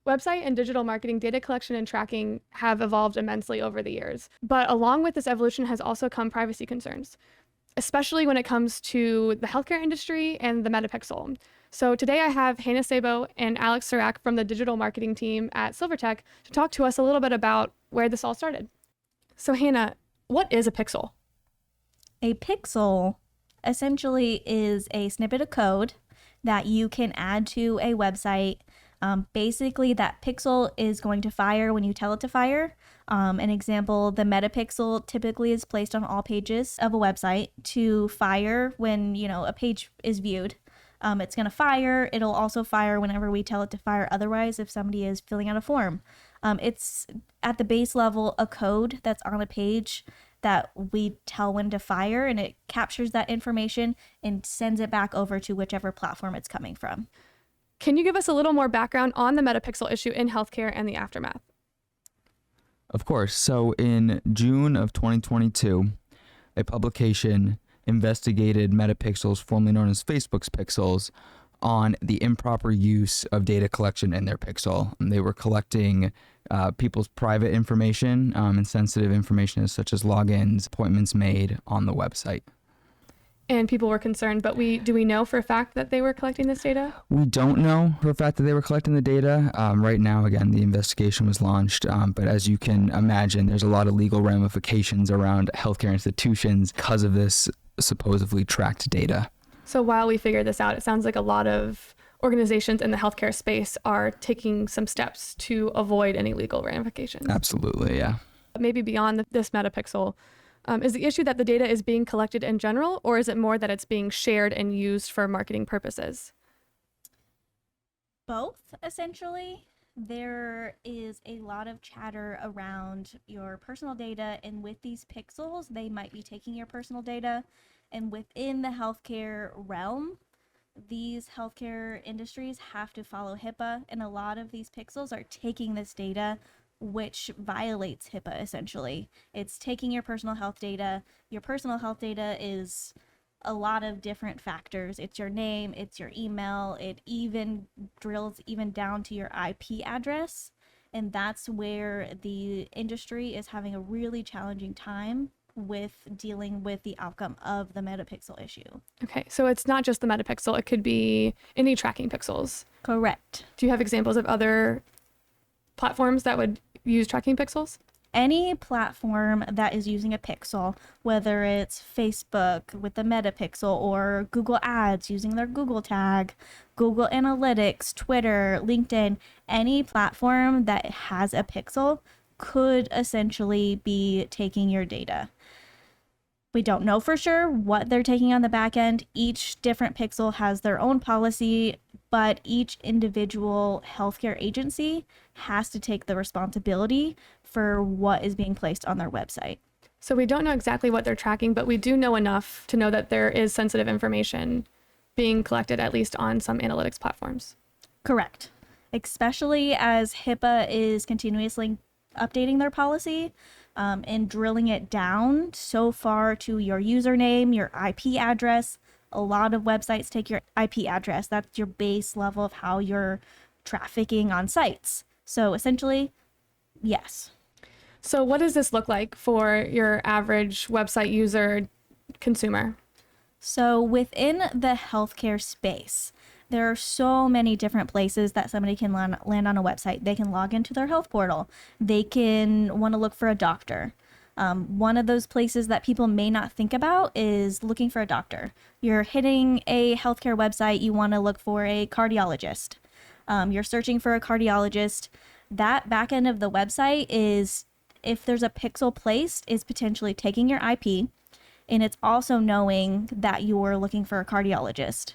Website and digital marketing data collection and tracking have evolved immensely over the years. But along with this evolution has also come privacy concerns, especially when it comes to the healthcare industry and the metapixel. So today I have Hannah Sabo and Alex Surak from the digital marketing team at SilverTech to talk to us a little bit about where this all started. So Hannah, what is a pixel? A pixel essentially is a snippet of code that you can add to a website. Basically, that pixel is going to fire when you tell it to fire. An example, the metapixel typically is placed on all pages of a website to fire when, a page is viewed. It's going to fire. It'll also fire whenever we tell it to fire. Otherwise, if somebody is filling out a form, it's at the base level a code that's on a page that we tell when to fire, and it captures that information and sends it back over to whichever platform it's coming from. Can you give us a little more background on the metapixel issue in healthcare and the aftermath? Of course. So in June of 2022, a publication investigated metapixels, formerly known as Facebook's pixels, on the improper use of data collection in their pixel. And they were collecting people's private information and sensitive information such as logins, appointments made on the website. And people were concerned, but do we know for a fact that they were collecting this data? We don't know for a fact that they were collecting the data. Right now, again, the investigation was launched, but as you can imagine, there's a lot of legal ramifications around healthcare institutions because of this supposedly tracked data. So while we figure this out, it sounds like a lot of organizations in the healthcare space are taking some steps to avoid any legal ramifications. Absolutely, yeah. Maybe beyond this metapixel, is the issue that the data is being collected in general, or is it more that it's being shared and used for marketing purposes? Both, essentially. There is a lot of chatter around your personal data, and with these pixels, they might be taking your personal data. And within the healthcare realm, these healthcare industries have to follow HIPAA, and a lot of these pixels are taking this data, which violates HIPAA essentially. It's taking your personal health data. Your personal health data is a lot of different factors. It's your name, it's your email, it even drills even down to your IP address. And that's where the industry is having a really challenging time with dealing with the outcome of the metapixel issue. Okay, so it's not just the metapixel, it could be any tracking pixels. Correct. Do you have examples of other platforms that would use tracking pixels? Any platform that is using a pixel, whether it's Facebook with the metapixel or Google Ads using their Google tag, Google Analytics, Twitter, LinkedIn, any platform that has a pixel could essentially be taking your data. We don't know for sure what they're taking on the back end. Each different pixel has their own policy, but each individual healthcare agency has to take the responsibility for what is being placed on their website. So we don't know exactly what they're tracking, but we do know enough to know that there is sensitive information being collected, at least on some analytics platforms. Correct. Especially as HIPAA is continuously updating their policy and drilling it down so far to your username, your IP address. A lot of websites take your IP address. That's your base level of how you're trafficking on sites. So essentially, yes. So what does this look like for your average website user consumer? So within the healthcare space, there are so many different places that somebody can land on a website. They can log into their health portal. They can want to look for a doctor. One of those places that people may not think about is looking for a doctor. You're hitting a healthcare website, you want to look for a cardiologist. You're searching for a cardiologist. That back end of the website is, if there's a pixel placed, is potentially taking your IP, and it's also knowing that you're looking for a cardiologist.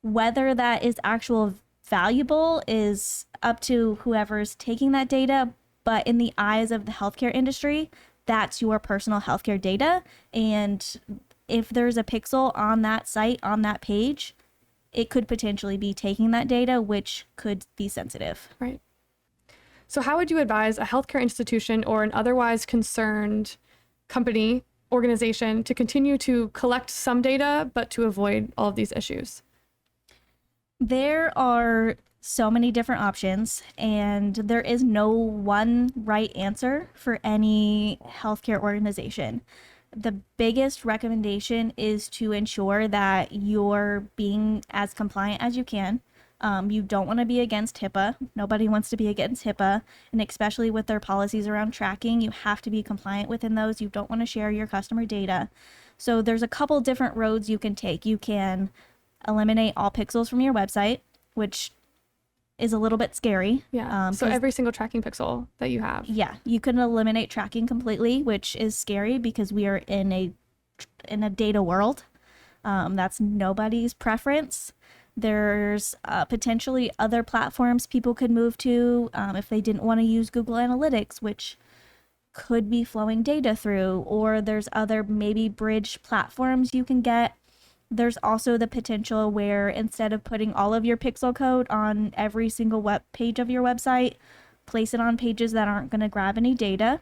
Whether that is actual valuable is up to whoever's taking that data, but in the eyes of the healthcare industry, that's your personal healthcare data. And if there's a pixel on that site, on that page, it could potentially be taking that data, which could be sensitive. Right. So how would you advise a healthcare institution or an otherwise concerned company, organization to continue to collect some data, but to avoid all of these issues? There are so many different options, and there is no one right answer for any healthcare organization. The biggest recommendation is to ensure that you're being as compliant as you can. You don't want to be against HIPAA. Nobody wants to be against HIPAA, and especially with their policies around tracking, you have to be compliant within those. You don't want to share your customer data. So there's a couple different roads you can take. You can eliminate all pixels from your website, which is a little bit scary. Yeah. So every single tracking pixel that you have. Yeah, you can eliminate tracking completely, which is scary because we are in a data world. That's nobody's preference. There's potentially other platforms people could move to if they didn't want to use Google Analytics, which could be flowing data through, or there's other maybe bridge platforms you can get. There's also the potential where instead of putting all of your pixel code on every single web page of your website, place it on pages that aren't going to grab any data,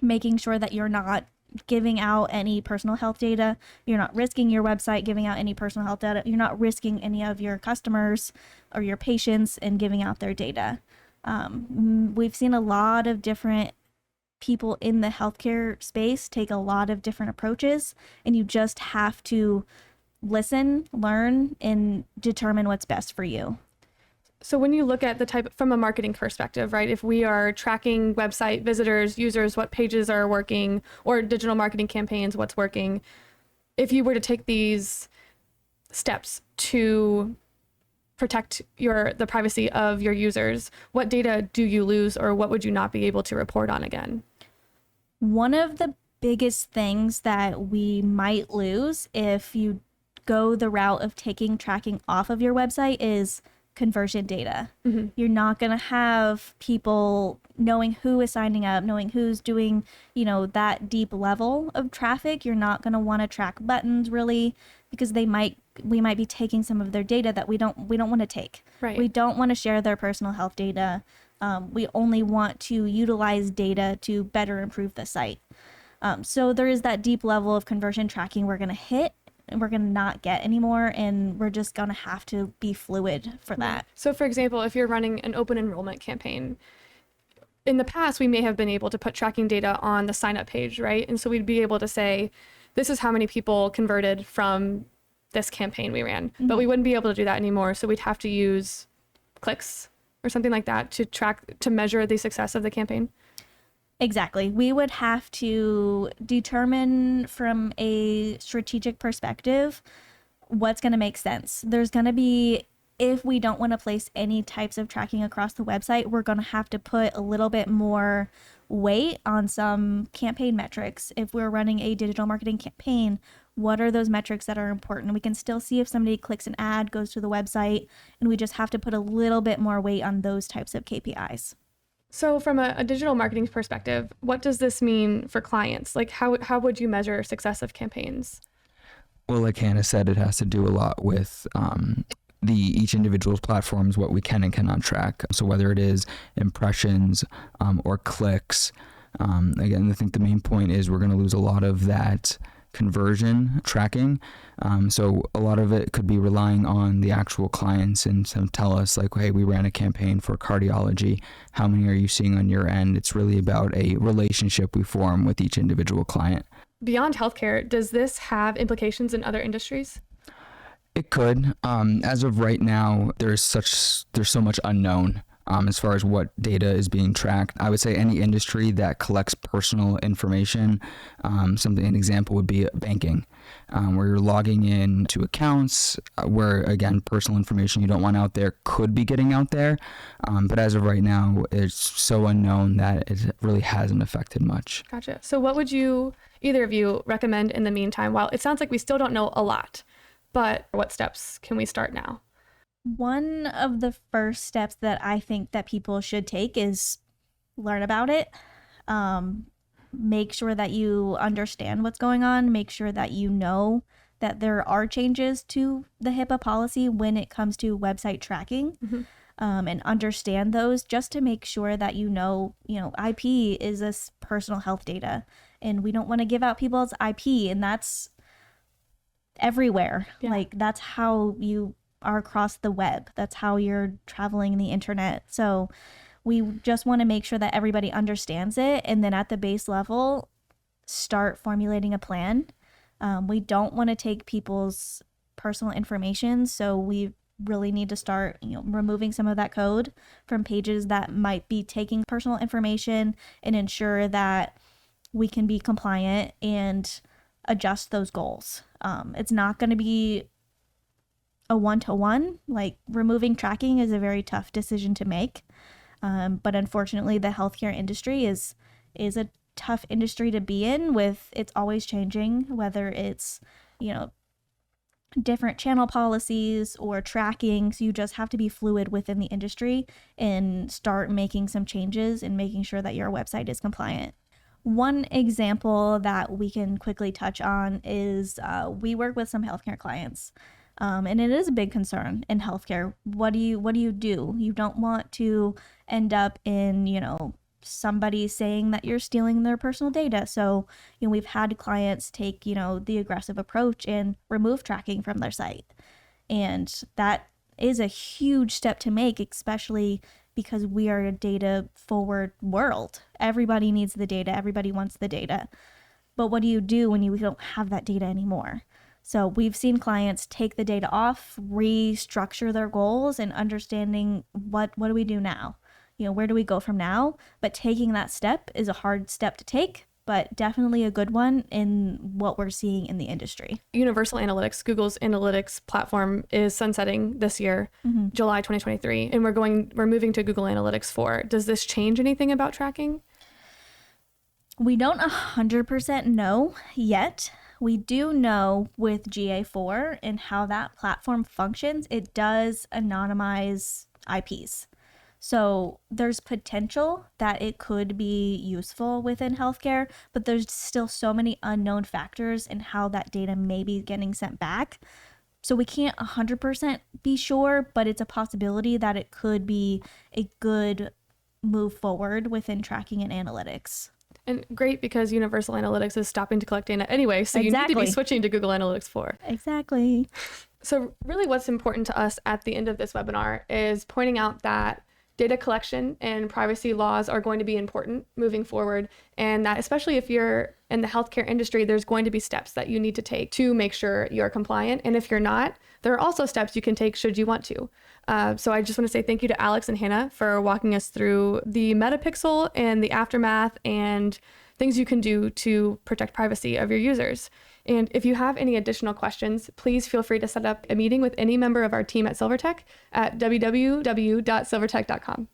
making sure that you're not giving out any personal health data. You're not risking your website giving out any personal health data. You're not risking any of your customers or your patients and giving out their data. We've seen a lot of different people in the healthcare space take a lot of different approaches, and you just have to listen, learn, and determine what's best for you. So when you look at the type from a marketing perspective, right? If we are tracking website visitors, users, what pages are working, or digital marketing campaigns, what's working, if you were to take these steps to protect the privacy of your users, what data do you lose, or what would you not be able to report on again? One of the biggest things that we might lose if you go the route of taking tracking off of your website is conversion data. Mm-hmm. You're not going to have people knowing who is signing up, knowing who's doing, that deep level of traffic. You're not going to want to track buttons really, because we might be taking some of their data that we don't want to take. Right. We don't want to share their personal health data. We only want to utilize data to better improve the site. So there is that deep level of conversion tracking we're going to hit and we're going to not get anymore, and we're just going to have to be fluid for that. So for example, if you're running an open enrollment campaign, in the past, we may have been able to put tracking data on the sign up page, right? And so we'd be able to say, this is how many people converted from this campaign we ran, but we wouldn't be able to do that anymore. So we'd have to use clicks or something like that to measure the success of the campaign. Exactly. We would have to determine from a strategic perspective what's going to make sense. There's going to be, if we don't want to place any types of tracking across the website, we're going to have to put a little bit more weight on some campaign metrics. If we're running a digital marketing campaign, what are those metrics that are important? We can still see if somebody clicks an ad, goes to the website, and we just have to put a little bit more weight on those types of KPIs. So from a digital marketing perspective, what does this mean for clients? Like how would you measure success of campaigns? Well, like Hannah said, it has to do a lot with each individual's platforms, what we can and cannot track. So whether it is impressions or clicks, again, I think the main point is we're going to lose a lot of that conversion tracking. So a lot of it could be relying on the actual clients and so tell us like, hey, we ran a campaign for cardiology. How many are you seeing on your end? It's really about a relationship we form with each individual client. Beyond healthcare, does this have implications in other industries? It could. As of right now, there's so much unknown as far as what data is being tracked. I would say any industry that collects personal information, an example would be banking, where you're logging in to accounts, where again, personal information you don't want out there could be getting out there. But as of right now, it's so unknown that it really hasn't affected much. Gotcha. So what would either of you recommend in the meantime? While it sounds like we still don't know a lot, but what steps can we start now? One of the first steps that I think that people should take is learn about it. Make sure that you understand what's going on. Make sure that you know that there are changes to the HIPAA policy when it comes to website tracking, and understand those just to make sure that IP is this personal health data, and we don't want to give out people's IP, and that's everywhere. Yeah. Like that's how you are across the web. That's how you're traveling the internet. So we just want to make sure that everybody understands it, and then at the base level, start formulating a plan. We don't want to take people's personal information, so we really need to start, removing some of that code from pages that might be taking personal information, and ensure that we can be compliant and adjust those goals. It's not going to be a one-to-one. Like, removing tracking is a very tough decision to make. But unfortunately, the healthcare industry is a tough industry to be in. With it's always changing, whether it's, different channel policies or tracking. So you just have to be fluid within the industry and start making some changes and making sure that your website is compliant. One example that we can quickly touch on is we work with some healthcare clients, and it is a big concern in healthcare. What do you do? You don't want to end up in, somebody saying that you're stealing their personal data. So, we've had clients take, the aggressive approach and remove tracking from their site. And that is a huge step to make, especially because we are a data forward world. Everybody needs the data. Everybody wants the data. But what do you do when you don't have that data anymore? So we've seen clients take the data off, restructure their goals, and understanding what do we do now? Where do we go from now? But taking that step is a hard step to take, but definitely a good one in what we're seeing in the industry. Universal Analytics, Google's analytics platform, is sunsetting this year, July 2023, and we're moving to Google Analytics 4. Does this change anything about tracking? We don't 100% know yet. We do know with GA4 and how that platform functions, it does anonymize IPs. So there's potential that it could be useful within healthcare, but there's still so many unknown factors in how that data may be getting sent back. So we can't 100% be sure, but it's a possibility that it could be a good move forward within tracking and analytics. And great, because Universal Analytics is stopping to collect data anyway, so you need to be switching to Google Analytics 4. Exactly. So really what's important to us at the end of this webinar is pointing out that data collection and privacy laws are going to be important moving forward, and that especially if you're in the healthcare industry, there's going to be steps that you need to take to make sure you're compliant. And if you're not, there are also steps you can take should you want to. So I just want to say thank you to Alex and Hannah for walking us through the metapixel and the aftermath and things you can do to protect privacy of your users. And if you have any additional questions, please feel free to set up a meeting with any member of our team at SilverTech at www.silvertech.com.